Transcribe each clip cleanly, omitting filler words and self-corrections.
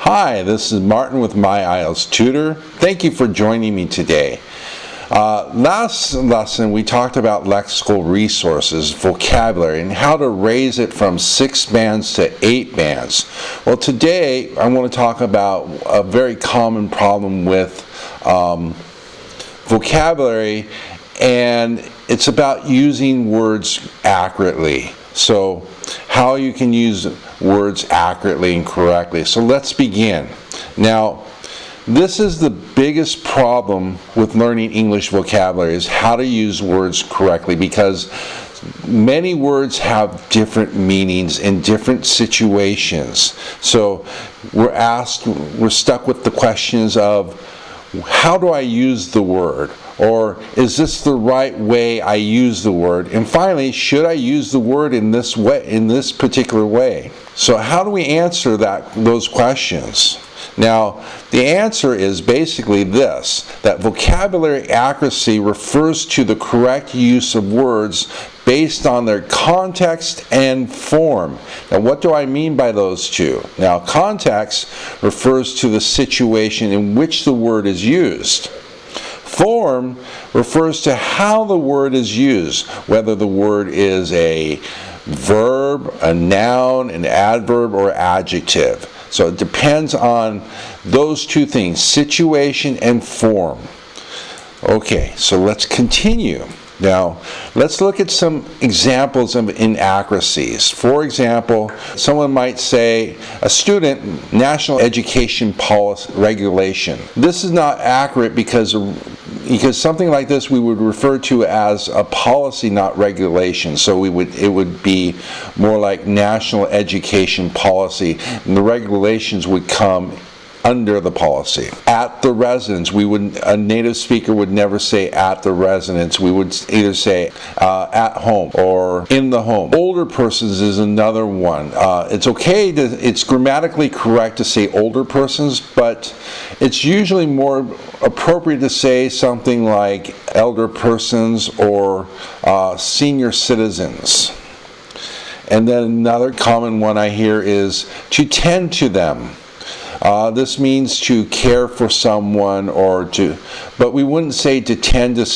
Hi, this is Martin with My IELTS Tutor. Thank you for joining me today. Last lesson we talked about lexical resources, vocabulary, and how to raise it from 6 bands to 8 bands. Well, today I want to talk about a very common problem with vocabulary, and it's about using words accurately. So how you can use words accurately and correctly. So let's begin. Now, this is the biggest problem with learning English vocabulary, is how to use words correctly, because many words have different meanings in different situations. So we're stuck with the questions of, how do I use the word? Or is this the right way I use the word? And finally, should I use the word in this way, in this particular way? So how do we answer those questions? Now, the answer is basically this, that vocabulary accuracy refers to the correct use of words based on their context and form. Now, what do I mean by those two? Now, context refers to the situation in which the word is used. Form refers to how the word is used, whether the word is a verb, a noun, an adverb, or adjective. So it depends on those two things, situation and form. Okay, so let's continue. Now, let's look at some examples of inaccuracies. For example, someone might say, a student, national education policy regulation. This is not accurate because something like this we would refer to as a policy, not regulation. So it would be more like national education policy, and the regulations would come under the policy. At the residence, a native speaker would never say at the residence. We would either say at home or in the home. Older persons is another one. It's grammatically correct to say older persons, but it's usually more appropriate to say something like elder persons or senior citizens. And then another common one I hear is to tend to them. This means to care for someone, but we wouldn't say to tend to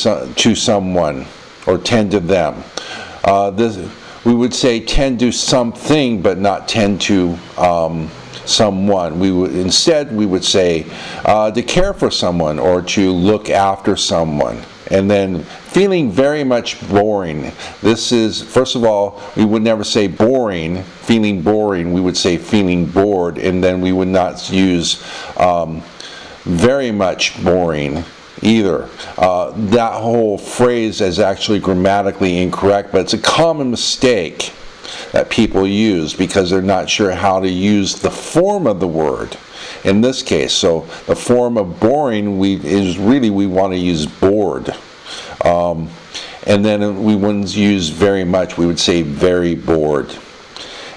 someone or tend to them. We would say tend to something, but not tend to someone. Instead we would say to care for someone or to look after someone. And then feeling very much boring. This is, first of all, we would never say boring, feeling boring. We would say feeling bored, and then we would not use very much boring either. That whole phrase is actually grammatically incorrect, but it's a common mistake that people use because they're not sure how to use the form of the word. In this case, so the form of boring we want to use bored. And then we wouldn't use very much, we would say very bored.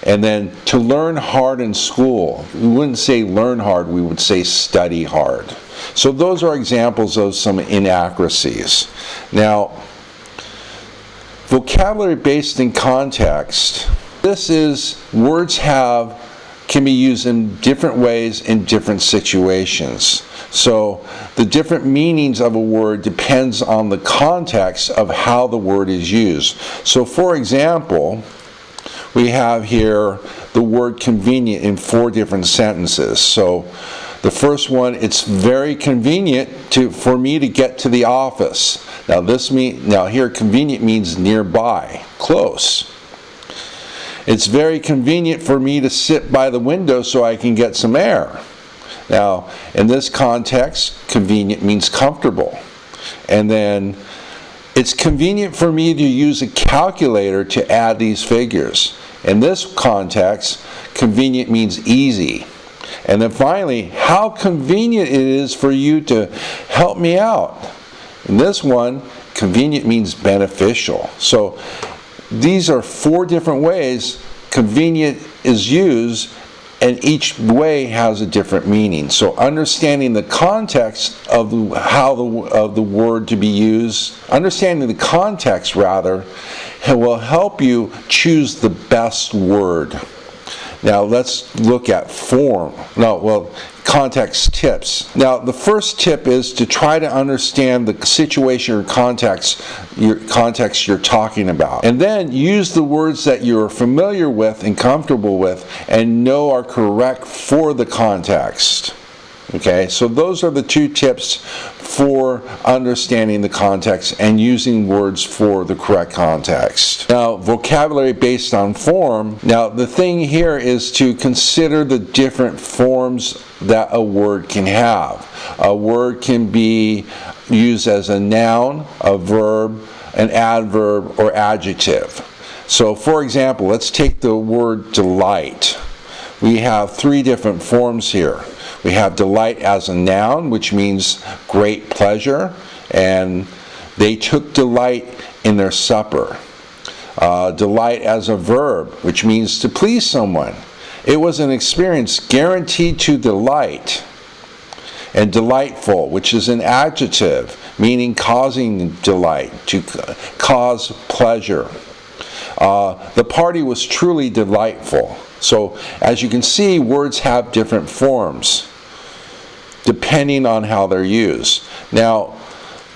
And then to learn hard in school, we wouldn't say learn hard, we would say study hard. So those are examples of some inaccuracies. Now, vocabulary based in context, this is words can be used in different ways in different situations. So the different meanings of a word depends on the context of how the word is used. So for example, we have here the word convenient in 4 different sentences. So the first one, it's very convenient for me to get to the office. Now here convenient means nearby, close. It's very convenient for me to sit by the window so I can get some air. Now, in this context, convenient means comfortable. And then, it's convenient for me to use a calculator to add these figures. In this context, convenient means easy. And then finally, how convenient it is for you to help me out. In this one, convenient means beneficial. So, these are 4 different ways convenient is used, and each way has a different meaning. So understanding the context of the word to be used, understanding the context rather, will help you choose the best word. Now let's look at context tips. Now the first tip is to try to understand the situation or context you're talking about. And then use the words that you're familiar with and comfortable with and know are correct for the context. Okay, so those are the 2 tips for understanding the context and using words for the correct context. Now, vocabulary based on form. Now, the thing here is to consider the different forms that a word can have. A word can be used as a noun, a verb, an adverb, or adjective. So, for example, let's take the word delight. We have 3 different forms here. We have delight as a noun, which means great pleasure, and they took delight in their supper. Delight as a verb, which means to please someone. It was an experience guaranteed to delight. And delightful, which is an adjective, meaning causing delight, to cause pleasure. The party was truly delightful. So, as you can see, words have different forms depending on how they're used. Now,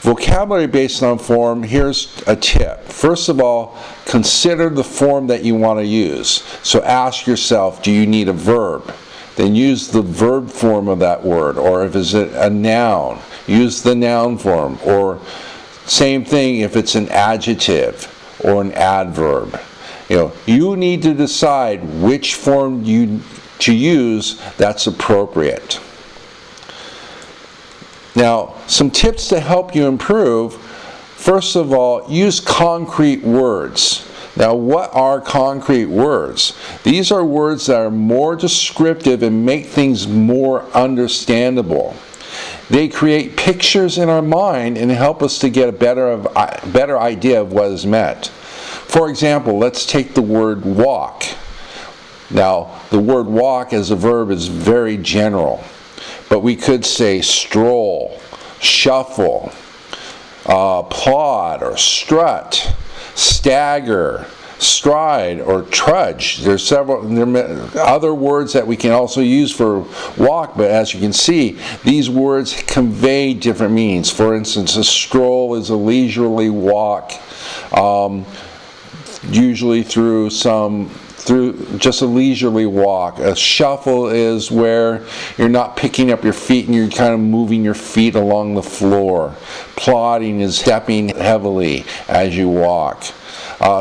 vocabulary based on form, here's a tip. First of all, consider the form that you want to use. So ask yourself, do you need a verb? Then use the verb form of that word. Or if it's a noun, use the noun form. Or same thing if it's an adjective or an adverb. You need to decide which form to use that's appropriate. Now, some tips to help you improve. First of all, use concrete words. Now, what are concrete words? These are words that are more descriptive and make things more understandable. They create pictures in our mind and help us to get a better idea of what is meant. For example, let's take the word walk. Now, the word walk as a verb is very general, but we could say stroll, shuffle, plod or strut, stagger, stride, or trudge. There are other words that we can also use for walk, but as you can see, these words convey different meanings. For instance, a stroll is a leisurely walk, usually through just a leisurely walk. A shuffle is where you're not picking up your feet and you're kind of moving your feet along the floor. Plodding is stepping heavily as you walk.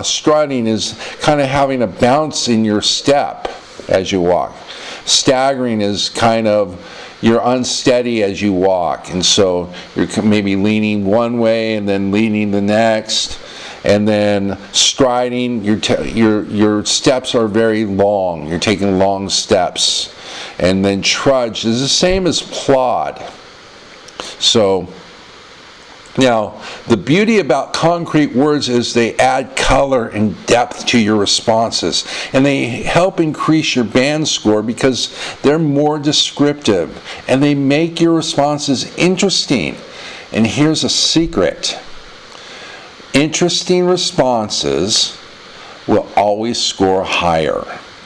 Strutting is kind of having a bounce in your step as you walk. Staggering is kind of you're unsteady as you walk, and so you're maybe leaning one way and then leaning the next. And then striding, your steps are very long. You're taking long steps. And then trudge is the same as plod. So, now, the beauty about concrete words is they add color and depth to your responses. And they help increase your band score because they're more descriptive. And they make your responses interesting. And here's a secret. Interesting responses will always score higher,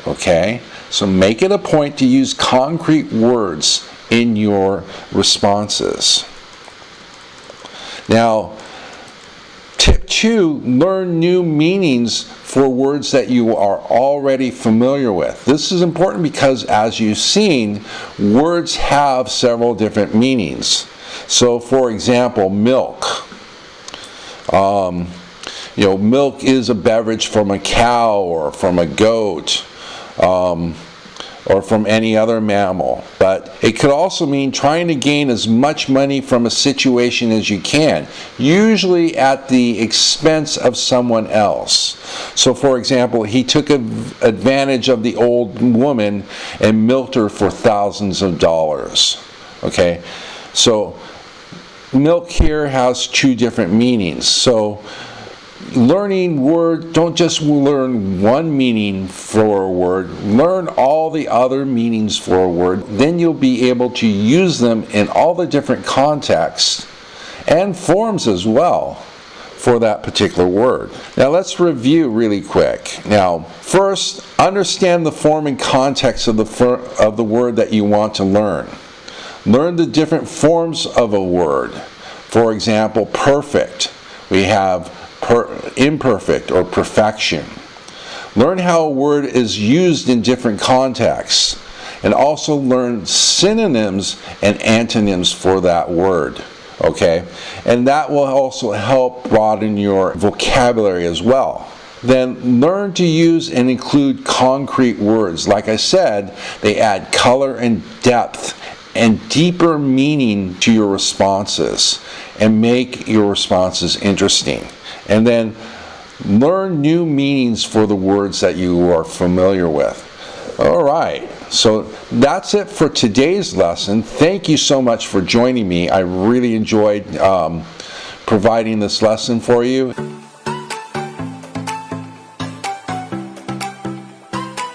okay? So make it a point to use concrete words in your responses. Now, tip 2, learn new meanings for words that you are already familiar with. This is important because, as you've seen, words have several different meanings. So, for example, milk. Milk is a beverage from a cow or from a goat or from any other mammal. But it could also mean trying to gain as much money from a situation as you can, usually at the expense of someone else. So, for example, he took advantage of the old woman and milked her for thousands of dollars. Okay, so milk here has 2 different meanings. So learning word, don't just learn one meaning for a word, learn all the other meanings for a word. Then you'll be able to use them in all the different contexts and forms as well for that particular word. Now let's review really quick. Now, first, understand the form and context of the word that you want to learn. Learn the different forms of a word. For example, perfect. We have imperfect or perfection. Learn how a word is used in different contexts, and also learn synonyms and antonyms for that word. Okay? And that will also help broaden your vocabulary as well. Then learn to use and include concrete words. Like I said, they add color and depth and deeper meaning to your responses and make your responses interesting. And then learn new meanings for the words that you are familiar with. All right, so that's it for today's lesson. Thank you so much for joining me. I really enjoyed providing this lesson for you.